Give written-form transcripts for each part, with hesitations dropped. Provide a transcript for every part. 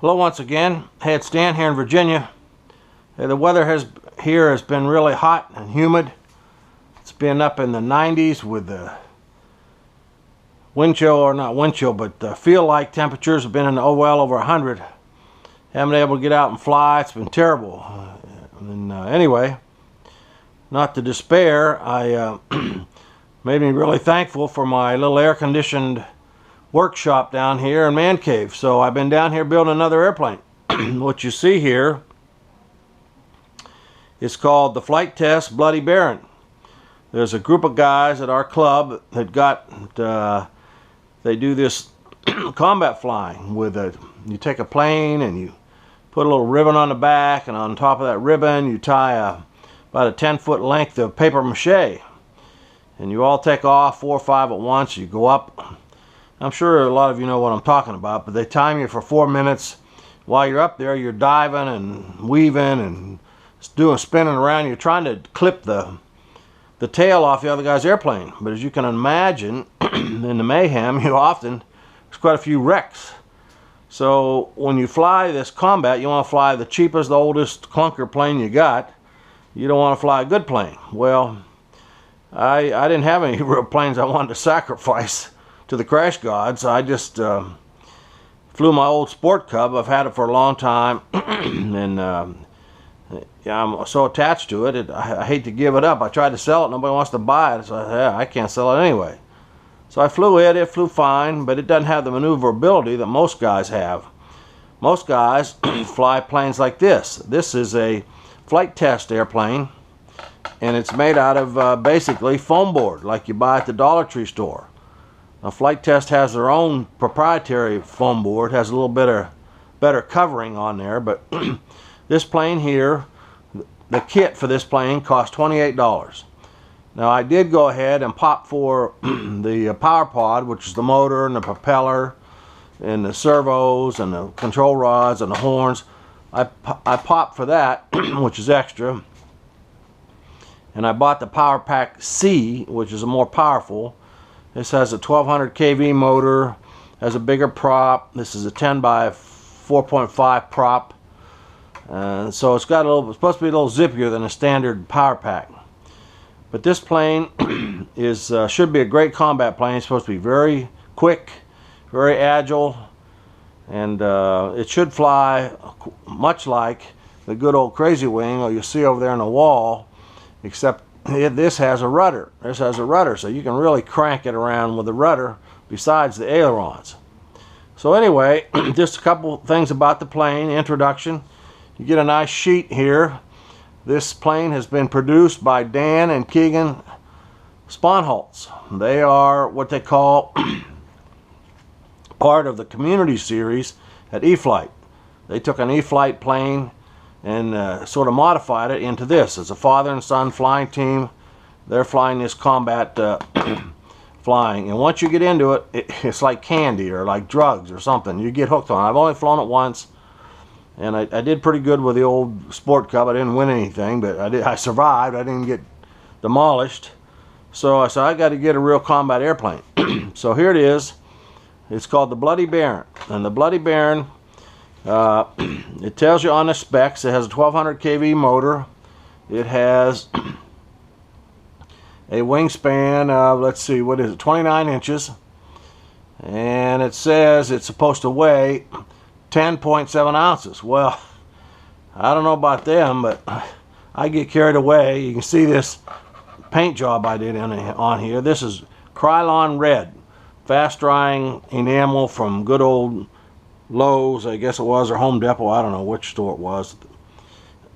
Hello once again. Hey, it's Dan here in Virginia. Hey, the weather here has been really hot and humid. It's been up in the 90s with the wind chill, or not wind chill, but feel-like temperatures have been in well over 100. Haven't been able to get out and fly. It's been terrible. Anyway, not to despair, I made me really thankful for my little air-conditioned workshop down here in Man Cave. So I've been down here building another airplane. What you see here is called the Flite Test Bloody Baron. There's a group of guys at our club that they do this combat flying with you take a plane and you put a little ribbon on the back, and on top of that ribbon you tie about a 10-foot length of paper mache, and you all take off 4 or 5 at once. You go up. I'm sure a lot of you know what I'm talking about, but they time you for 4 minutes. While you're up there, you're diving and weaving and spinning around. You're trying to clip the tail off the other guy's airplane. But as you can imagine, in the mayhem, there's quite a few wrecks. So when you fly this combat, you want to fly the cheapest, the oldest clunker plane you got. You don't want to fly a good plane. Well, I didn't have any real planes I wanted to sacrifice to the crash gods. I just flew my old Sport Cub. I've had it for a long time, and yeah, I'm so attached to it. I hate to give it up. I tried to sell it. Nobody wants to buy it, so I can't sell it anyway. So I flew it. It flew fine, but it doesn't have the maneuverability that most guys have. Most guys fly planes like this. This is a Flite Test airplane, and it's made out of basically foam board like you buy at the Dollar Tree store. Now, Flite Test has their own proprietary foam board. It has a little bit better covering on there, but this plane here, the kit for this plane cost $28. Now, I did go ahead and pop for the power pod, which is the motor and the propeller and the servos and the control rods and the horns. I popped for that, which is extra, and I bought the Power Pack C, which is a more powerful. This has a 1200 kV motor, has a bigger prop. This is a 10 by 4.5 prop, and so it's supposed to be a little zippier than a standard Power Pack. But this plane should be a great combat plane. It's supposed to be very quick, very agile, and it should fly much like the good old Crazy Wing, or you see over there on the wall, except this has a rudder. This has a rudder, so you can really crank it around with the rudder besides the ailerons. So anyway, just a couple things about the plane. Introduction. You get a nice sheet here. This plane has been produced by Dan and Keegan Sponholtz. They are what they call part of the community series at E-Flite. They took an E-Flite plane and sort of modified it into this. It's a father and son flying team. They're flying this combat flying, and once you get into it, it's like candy or like drugs or something. You get hooked on it. I've only flown it once, and I did pretty good with the old Sport Cub. I didn't win anything, but I survived. I didn't get demolished. So I said, I got to get a real combat airplane. So here it is. It's called the Bloody Baron, and the Bloody Baron, it tells you on the specs. It has a 1200 kV motor. It has a wingspan of, let's see, what is it, 29 inches. And it says it's supposed to weigh 10.7 ounces. Well, I don't know about them, but I get carried away. You can see this paint job I did on here. This is Krylon Red, fast drying enamel from good old Lowe's, I guess it was, or Home Depot. I don't know which store it was.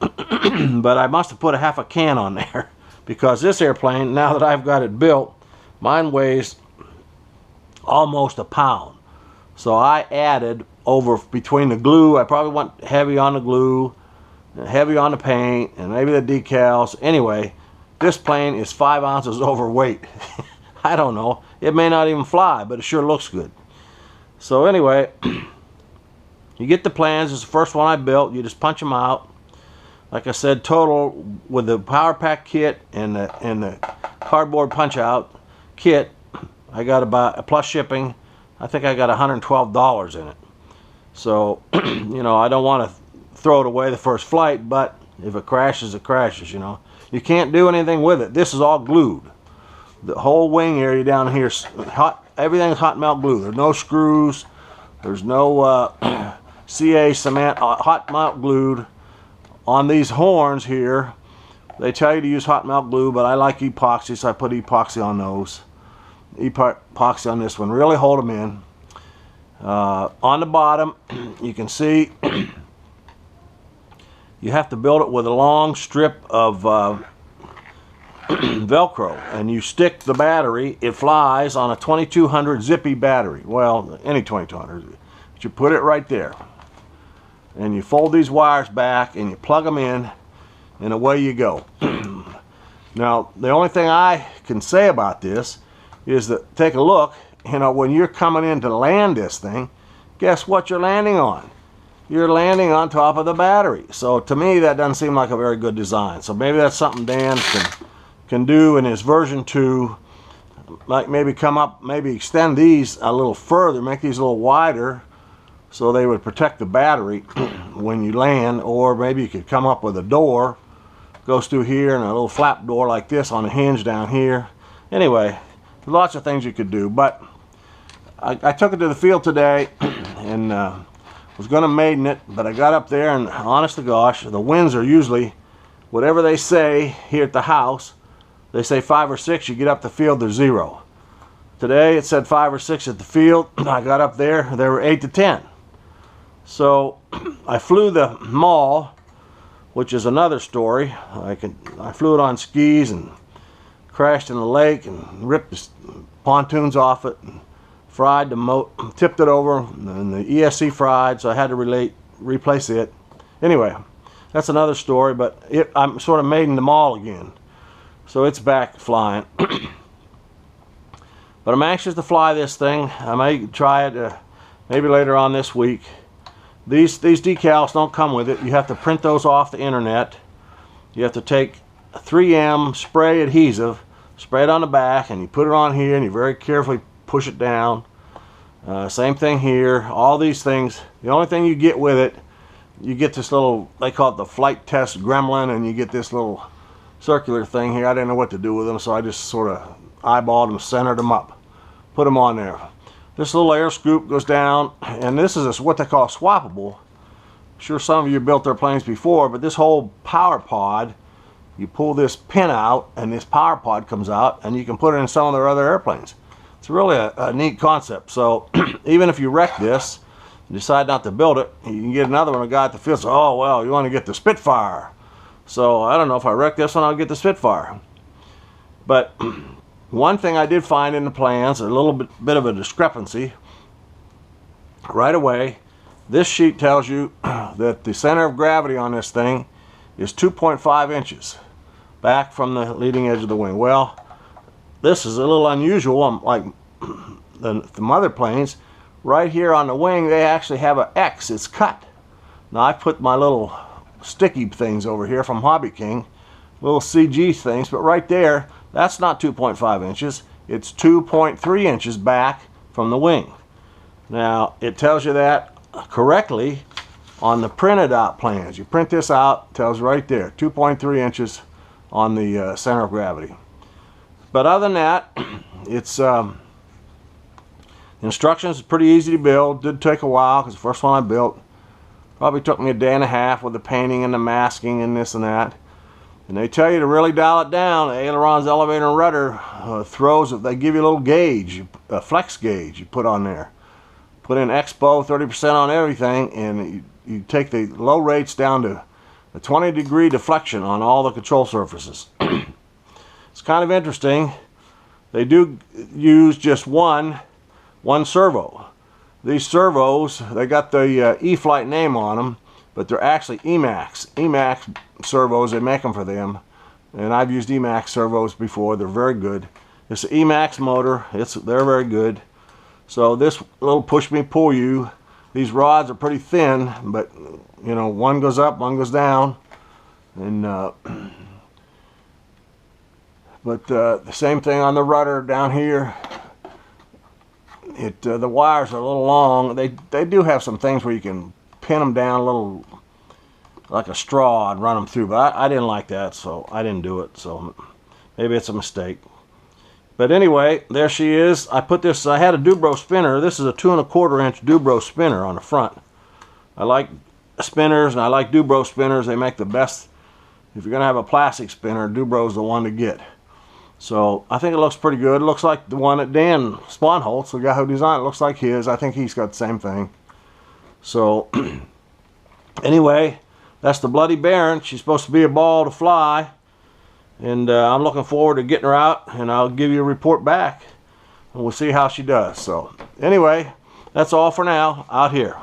But I must have put a half a can on there, because this airplane, now that I've got it built, mine weighs almost a pound. So I added over between the glue. I probably went heavy on the glue, heavy on the paint, and maybe the decals. Anyway, this plane is 5 ounces overweight. I don't know. It may not even fly, but it sure looks good. So anyway, you get the plans. It's the first one I built. You just punch them out. Like I said, total with the Power Pack kit and the cardboard punch out kit, I got about, plus shipping, I think I got $112 in it. So, you know, I don't want to throw it away the first flight, but if it crashes, it crashes, you know. You can't do anything with it. This is all glued. The whole wing area down here is hot. Everything's hot melt glue. There's no screws. There's no CA cement. Hot melt glued on these horns here. They tell you to use hot melt glue, but I like epoxy, so I put epoxy on those. Epoxy on this one. Really hold them in. On the bottom, you can see you have to build it with a long strip of Velcro, and you stick the battery. It flies on a 2200 zippy battery. Well, any 2200, but you put it right there, and you fold these wires back and you plug them in, and away you go. Now, the only thing I can say about this is that, take a look, you know, when you're coming in to land this thing, guess what you're landing on? You're landing on top of the battery. So to me, that doesn't seem like a very good design. So maybe that's something Dan can do in his version 2, like maybe come up, maybe extend these a little further, make these a little wider, so they would protect the battery when you land. Or maybe you could come up with a door, goes through here, and a little flap door like this on a hinge down here. Anyway, lots of things you could do. But I took it to the field today and was going to maiden it, but I got up there, and honest to gosh, the winds are usually, whatever they say here at the house, they say 5 or 6, you get up the field, they're 0. Today it said 5 or 6 at the field. I got up there, they were 8 to 10. So I flew the Maul, which is another story. I flew it on skis and crashed in the lake and ripped the pontoons off it and fried the tipped it over, and the ESC fried, so I had to replace it. Anyway, that's another story, but I'm sort of maiden the Maul again. So it's back flying. But I'm anxious to fly this thing. I may try it maybe later on this week. These decals don't come with it. You have to print those off the internet. You have to take 3M spray adhesive, spray it on the back, and you put it on here, and you very carefully push it down. Same thing here. All these things, the only thing you get with it, you get this little, they call it the Flite Test gremlin, and you get this little circular thing here. I didn't know what to do with them, so I just sort of eyeballed them, centered them up, put them on there. This little air scoop goes down, and this is what they call swappable. I'm sure some of you built their planes before, but this whole power pod, you pull this pin out, and this power pod comes out, and you can put it in some of their other airplanes. It's really a neat concept. So even if you wreck this, and decide not to build it, you can get another one. A guy at the field says, oh, well, you want to get the Spitfire. So I don't know, if I wreck this one, I'll get the Spitfire. But one thing I did find in the plans, a little bit of a discrepancy. Right away, this sheet tells you that the center of gravity on this thing is 2.5 inches back from the leading edge of the wing. Well, this is a little unusual. Like the mother planes, right here on the wing, they actually have an X. It's cut. Now I put my little sticky things over here from Hobby King, little CG things, but right there, that's not 2.5 inches. It's 2.3 inches back from the wing. Now it tells you that correctly on the printed out plans. You print this out, it tells you right there, 2.3 inches on the center of gravity. But other than that, it's instructions is pretty easy to build. Did take a while because the first one I built probably took me a day and a half with the painting and the masking and this and that. And they tell you to really dial it down. The ailerons, elevator, and rudder throws. They give you a little gauge, a flex gauge you put on there. Put in Expo, 30% on everything, and you take the low rates down to a 20-degree deflection on all the control surfaces. It's kind of interesting. They do use just one servo. These servos, they got the E-Flite name on them, but they're actually Emax servos. They make them for them, and I've used Emax servos before. They're very good. It's an Emax motor. They're very good. So this little push me pull you, these rods are pretty thin, but you know, one goes up, one goes down, and but the same thing on the rudder down here. the wires are a little long. They do have some things where you can pin them down a little, like a straw, and run them through, but I didn't like that, so I didn't do it. So maybe it's a mistake. But anyway, there she is. I had a Dubro spinner. This is a 2 1/4 inch Dubro spinner on the front. I like spinners, and I like Dubro spinners. They make the best. If you're going to have a plastic spinner, Dubro's the one to get. So I think it looks pretty good. It looks like the one that Dan Swanholtz, the guy who designed it, looks like his. I think he's got the same thing. So anyway, that's the Bloody Baron. She's supposed to be a ball to fly. And I'm looking forward to getting her out, and I'll give you a report back. And we'll see how she does. So anyway, that's all for now out here.